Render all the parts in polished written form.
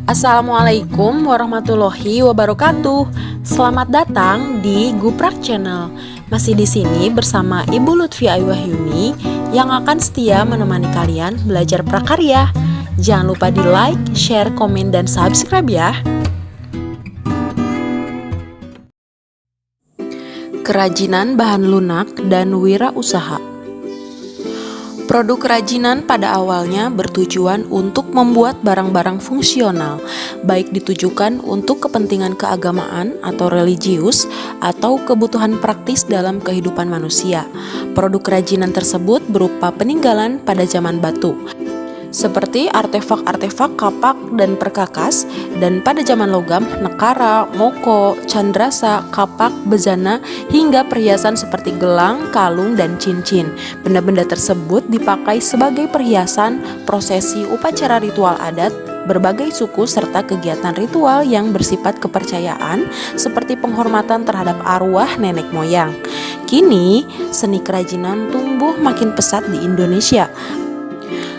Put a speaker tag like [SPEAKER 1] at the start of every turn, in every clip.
[SPEAKER 1] Assalamualaikum warahmatullahi wabarakatuh. Selamat datang di Guprak Channel. Masih di sini bersama Ibu Lutfi Aywahyuni yang akan setia menemani kalian belajar prakarya. Jangan lupa di like, share, komen, dan subscribe ya. Kerajinan bahan lunak dan wirausaha. Produk kerajinan pada awalnya bertujuan untuk membuat barang-barang fungsional, baik ditujukan untuk kepentingan keagamaan atau religius atau kebutuhan praktis dalam kehidupan manusia. Produk kerajinan tersebut berupa peninggalan pada zaman batu, seperti artefak-artefak kapak dan perkakas, dan pada zaman logam, nekara, moko, candrasa, kapak, bejana, hingga perhiasan seperti gelang, kalung, dan cincin. Benda-benda tersebut dipakai sebagai perhiasan, prosesi, upacara ritual adat, berbagai suku, serta kegiatan ritual yang bersifat kepercayaan seperti penghormatan terhadap arwah nenek moyang. Kini, seni kerajinan tumbuh makin pesat di Indonesia.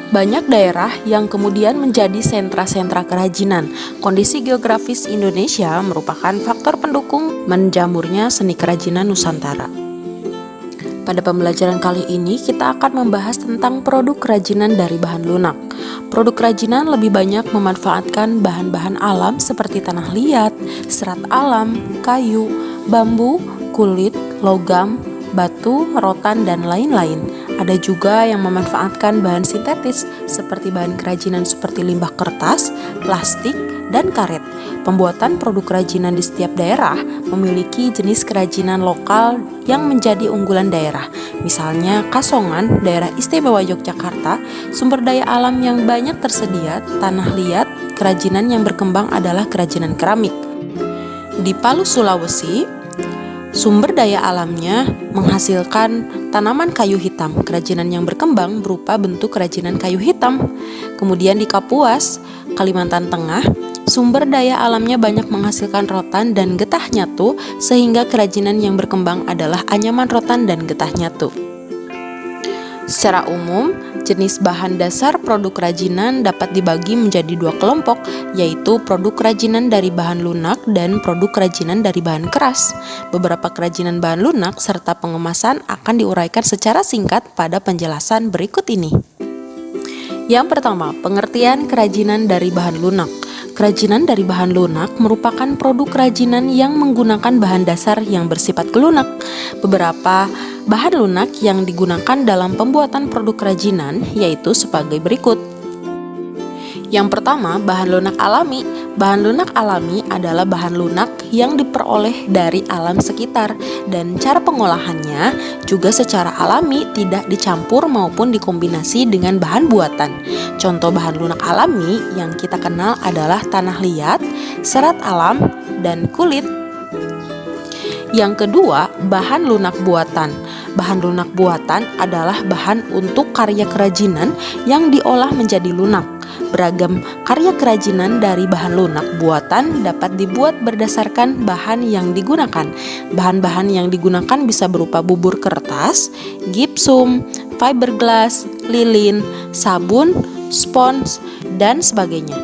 [SPEAKER 1] Banyak daerah yang kemudian menjadi sentra-sentra kerajinan. Kondisi geografis Indonesia merupakan faktor pendukung menjamurnya seni kerajinan Nusantara. Pada pembelajaran kali ini kita akan membahas tentang produk kerajinan dari bahan lunak. Produk kerajinan lebih banyak memanfaatkan bahan-bahan alam seperti tanah liat, serat alam, kayu, bambu, kulit, logam, batu, rotan, dan lain-lain. Ada juga yang memanfaatkan bahan sintetis seperti bahan kerajinan seperti limbah kertas, plastik, dan karet. Pembuatan produk kerajinan di setiap daerah memiliki jenis kerajinan lokal yang menjadi unggulan daerah. Misalnya Kasongan, daerah istimewa Yogyakarta, sumber daya alam yang banyak tersedia, tanah liat, kerajinan yang berkembang adalah kerajinan keramik. Di Palu, Sulawesi, sumber daya alamnya menghasilkan tanaman kayu hitam. Kerajinan yang berkembang berupa bentuk kerajinan kayu hitam. Kemudian di Kapuas, Kalimantan Tengah, sumber daya alamnya banyak menghasilkan rotan dan getah nyatu, sehingga kerajinan yang berkembang adalah anyaman rotan dan getah nyatu. Secara umum, jenis bahan dasar produk kerajinan dapat dibagi menjadi dua kelompok, yaitu produk kerajinan dari bahan lunak dan produk kerajinan dari bahan keras. Beberapa kerajinan bahan lunak serta pengemasan akan diuraikan secara singkat pada penjelasan berikut ini. Yang pertama, pengertian kerajinan dari bahan lunak. Kerajinan dari bahan lunak merupakan produk kerajinan yang menggunakan bahan dasar yang bersifat kelunak. Beberapa bahan lunak yang digunakan dalam pembuatan produk kerajinan yaitu sebagai berikut. Yang pertama, bahan lunak alami. Bahan lunak alami adalah bahan lunak yang diperoleh dari alam sekitar dan cara pengolahannya juga secara alami, tidak dicampur maupun dikombinasi dengan bahan buatan. Contoh bahan lunak alami yang kita kenal adalah tanah liat, serat alam, dan kulit. Yang kedua, bahan lunak buatan. Bahan lunak buatan adalah bahan untuk karya kerajinan yang diolah menjadi lunak. Beragam karya kerajinan dari bahan lunak buatan dapat dibuat berdasarkan bahan yang digunakan. Bahan-bahan yang digunakan bisa berupa bubur kertas, gipsum, fiberglass, lilin, sabun, spons, dan sebagainya.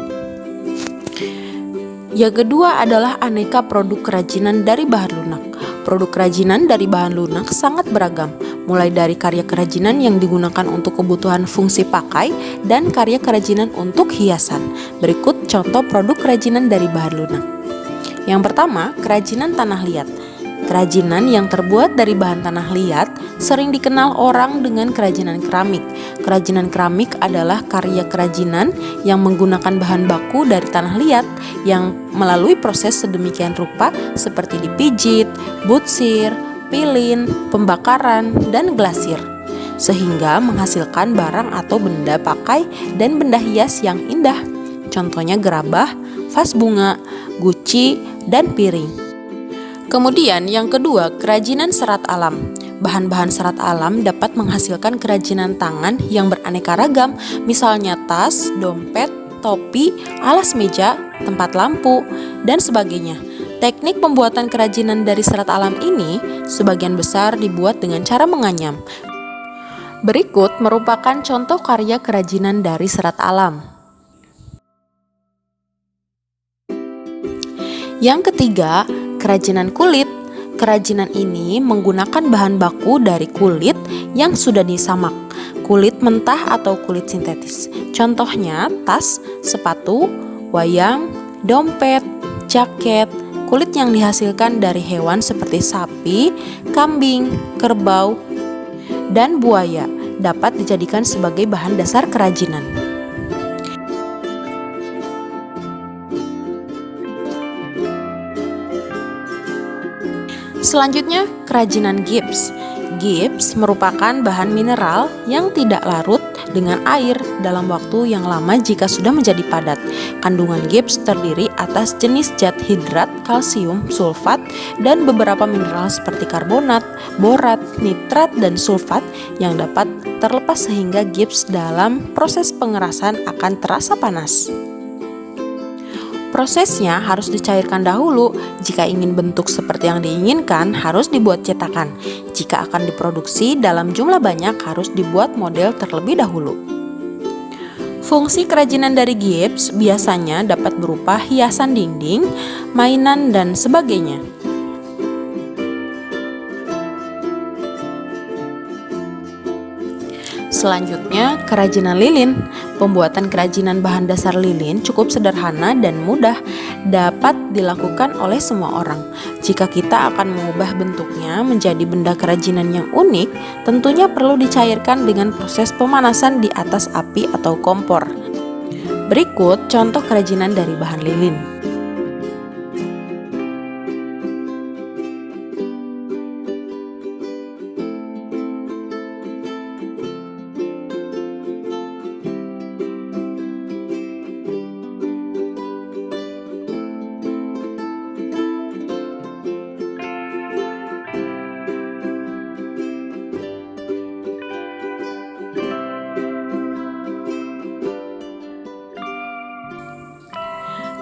[SPEAKER 1] Yang kedua adalah aneka produk kerajinan dari bahan lunak. Produk kerajinan dari bahan lunak sangat beragam, mulai dari karya kerajinan yang digunakan untuk kebutuhan fungsi pakai dan karya kerajinan untuk hiasan. Berikut contoh produk kerajinan dari bahan lunak. Yang pertama, kerajinan tanah liat. Kerajinan yang terbuat dari bahan tanah liat sering dikenal orang dengan kerajinan keramik. Kerajinan keramik adalah karya kerajinan yang menggunakan bahan baku dari tanah liat yang melalui proses sedemikian rupa seperti dipijit, butsir, pilin, pembakaran, dan glasir, sehingga menghasilkan barang atau benda pakai dan benda hias yang indah. Contohnya gerabah, vas bunga, guci, dan piring. Kemudian yang kedua, kerajinan serat alam. Bahan-bahan serat alam dapat menghasilkan kerajinan tangan yang beraneka ragam, misalnya tas, dompet, topi, alas meja, tempat lampu, dan sebagainya. Teknik pembuatan kerajinan dari serat alam ini sebagian besar dibuat dengan cara menganyam. Berikut merupakan contoh karya kerajinan dari serat alam. Yang ketiga, kerajinan kulit. Kerajinan ini menggunakan bahan baku dari kulit yang sudah disamak, kulit mentah atau kulit sintetis. Contohnya tas, sepatu, wayang, dompet, jaket. Kulit yang dihasilkan dari hewan seperti sapi, kambing, kerbau, dan buaya dapat dijadikan sebagai bahan dasar kerajinan. Selanjutnya, kerajinan gips. Gips merupakan bahan mineral yang tidak larut dengan air dalam waktu yang lama jika sudah menjadi padat. Kandungan gips terdiri atas jenis zat hidrat, kalsium, sulfat, dan beberapa mineral seperti karbonat, borat, nitrat, dan sulfat yang dapat terlepas sehingga gips dalam proses pengerasan akan terasa panas. Prosesnya harus dicairkan dahulu. Jika ingin bentuk seperti yang diinginkan, harus dibuat cetakan. Jika akan diproduksi dalam jumlah banyak, harus dibuat model terlebih dahulu. Fungsi kerajinan dari gips biasanya dapat berupa hiasan dinding, mainan, dan sebagainya. Selanjutnya, kerajinan lilin. Pembuatan kerajinan bahan dasar lilin cukup sederhana dan mudah, dapat dilakukan oleh semua orang. Jika kita akan mengubah bentuknya menjadi benda kerajinan yang unik, tentunya perlu dicairkan dengan proses pemanasan di atas api atau kompor. Berikut contoh kerajinan dari bahan lilin.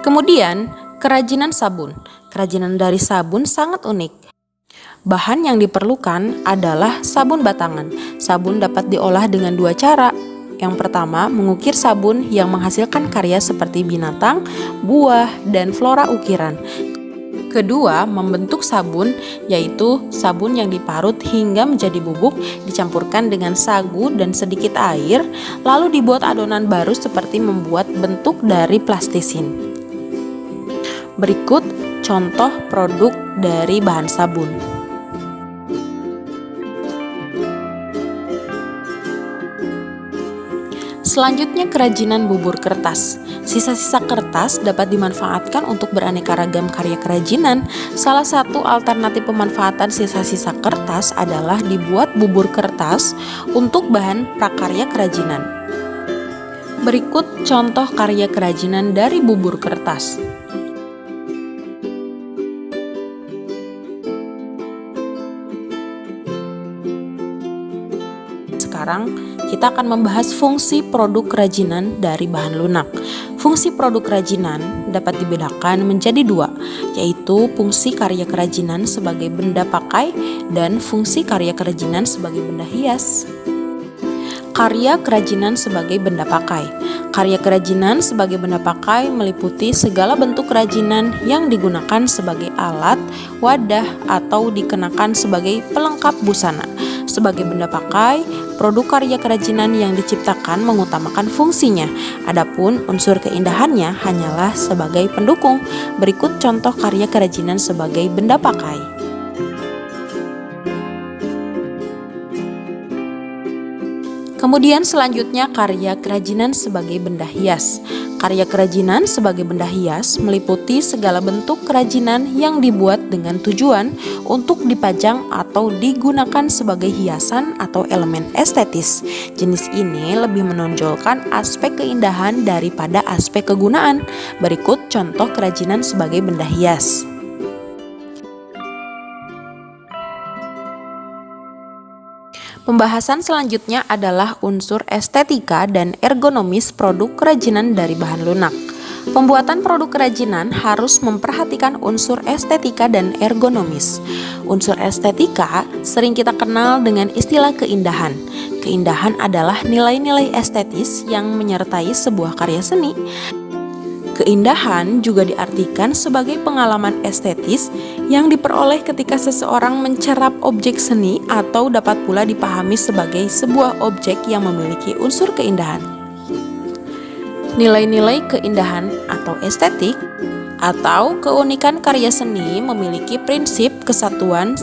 [SPEAKER 1] Kemudian, kerajinan sabun. Kerajinan dari sabun sangat unik. Bahan yang diperlukan adalah sabun batangan. Sabun dapat diolah dengan dua cara. Yang pertama, mengukir sabun yang menghasilkan karya seperti binatang, buah, dan flora ukiran. Kedua, membentuk sabun, yaitu sabun yang diparut hingga menjadi bubuk, dicampurkan dengan sagu dan sedikit air, lalu dibuat adonan baru seperti membuat bentuk dari plastisin. Berikut contoh produk dari bahan sabun. Selanjutnya, kerajinan bubur kertas. Sisa-sisa kertas dapat dimanfaatkan untuk beraneka ragam karya kerajinan. Salah satu alternatif pemanfaatan sisa-sisa kertas adalah dibuat bubur kertas untuk bahan prakarya kerajinan. Berikut contoh karya kerajinan dari bubur kertas. Sekarang kita akan membahas fungsi produk kerajinan dari bahan lunak. Fungsi produk kerajinan dapat dibedakan menjadi dua, yaitu fungsi karya kerajinan sebagai benda pakai dan fungsi karya kerajinan sebagai benda hias. Karya kerajinan sebagai benda pakai. Karya kerajinan sebagai benda pakai meliputi segala bentuk kerajinan yang digunakan sebagai alat, wadah, atau dikenakan sebagai pelengkap busana. Sebagai benda pakai, produk karya kerajinan yang diciptakan mengutamakan fungsinya. Adapun unsur keindahannya hanyalah sebagai pendukung. Berikut contoh karya kerajinan sebagai benda pakai. Kemudian selanjutnya karya kerajinan sebagai benda hias. Karya kerajinan sebagai benda hias meliputi segala bentuk kerajinan yang dibuat dengan tujuan untuk dipajang atau digunakan sebagai hiasan atau elemen estetis. Jenis ini lebih menonjolkan aspek keindahan daripada aspek kegunaan. Berikut contoh kerajinan sebagai benda hias. Pembahasan selanjutnya adalah unsur estetika dan ergonomis produk kerajinan dari bahan lunak. Pembuatan produk kerajinan harus memperhatikan unsur estetika dan ergonomis. Unsur estetika sering kita kenal dengan istilah keindahan. Keindahan adalah nilai-nilai estetis yang menyertai sebuah karya seni. Keindahan juga diartikan sebagai pengalaman estetis yang diperoleh ketika seseorang mencerap objek seni atau dapat pula dipahami sebagai sebuah objek yang memiliki unsur keindahan. Nilai-nilai keindahan atau estetik atau keunikan karya seni memiliki prinsip kesatuan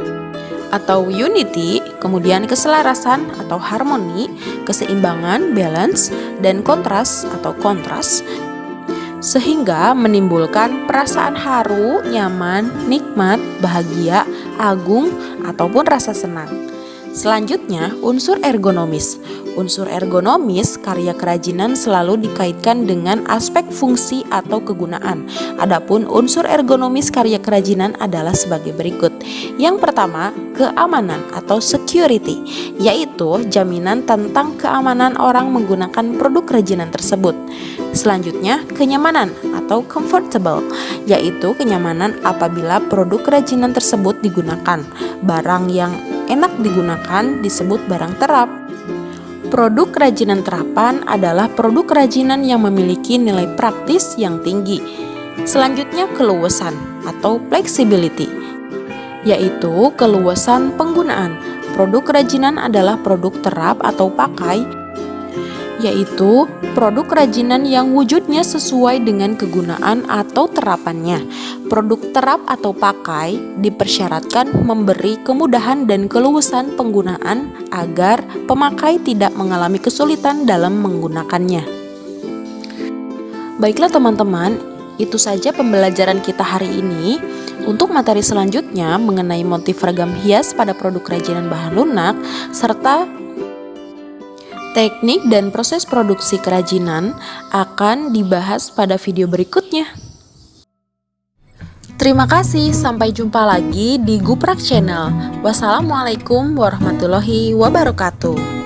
[SPEAKER 1] atau unity, kemudian keselarasan atau harmoni, keseimbangan, balance, dan kontras atau kontras, sehingga menimbulkan perasaan haru, nyaman, nikmat, bahagia, agung, ataupun rasa senang. Selanjutnya, unsur ergonomis. Unsur ergonomis karya kerajinan selalu dikaitkan dengan aspek fungsi atau kegunaan. Adapun unsur ergonomis karya kerajinan adalah sebagai berikut. Yang pertama, keamanan atau security, yaitu jaminan tentang keamanan orang menggunakan produk kerajinan tersebut. Selanjutnya, kenyamanan atau comfortable, yaitu kenyamanan apabila produk kerajinan tersebut digunakan. Barang yang enak digunakan disebut barang terap. Produk kerajinan terapan adalah produk kerajinan yang memiliki nilai praktis yang tinggi. Selanjutnya, keluasan atau flexibility, yaitu keluasan penggunaan. Produk kerajinan adalah produk terap atau pakai, yaitu produk kerajinan yang wujudnya sesuai dengan kegunaan atau terapannya. Produk terap atau pakai dipersyaratkan memberi kemudahan dan keluasan penggunaan agar pemakai tidak mengalami kesulitan dalam menggunakannya. Baiklah teman-teman, itu saja pembelajaran kita hari ini. Untuk materi selanjutnya mengenai motif ragam hias pada produk kerajinan bahan lunak serta teknik dan proses produksi kerajinan akan dibahas pada video berikutnya. Terima kasih, sampai jumpa lagi di Guprak Channel. Wassalamualaikum warahmatullahi wabarakatuh.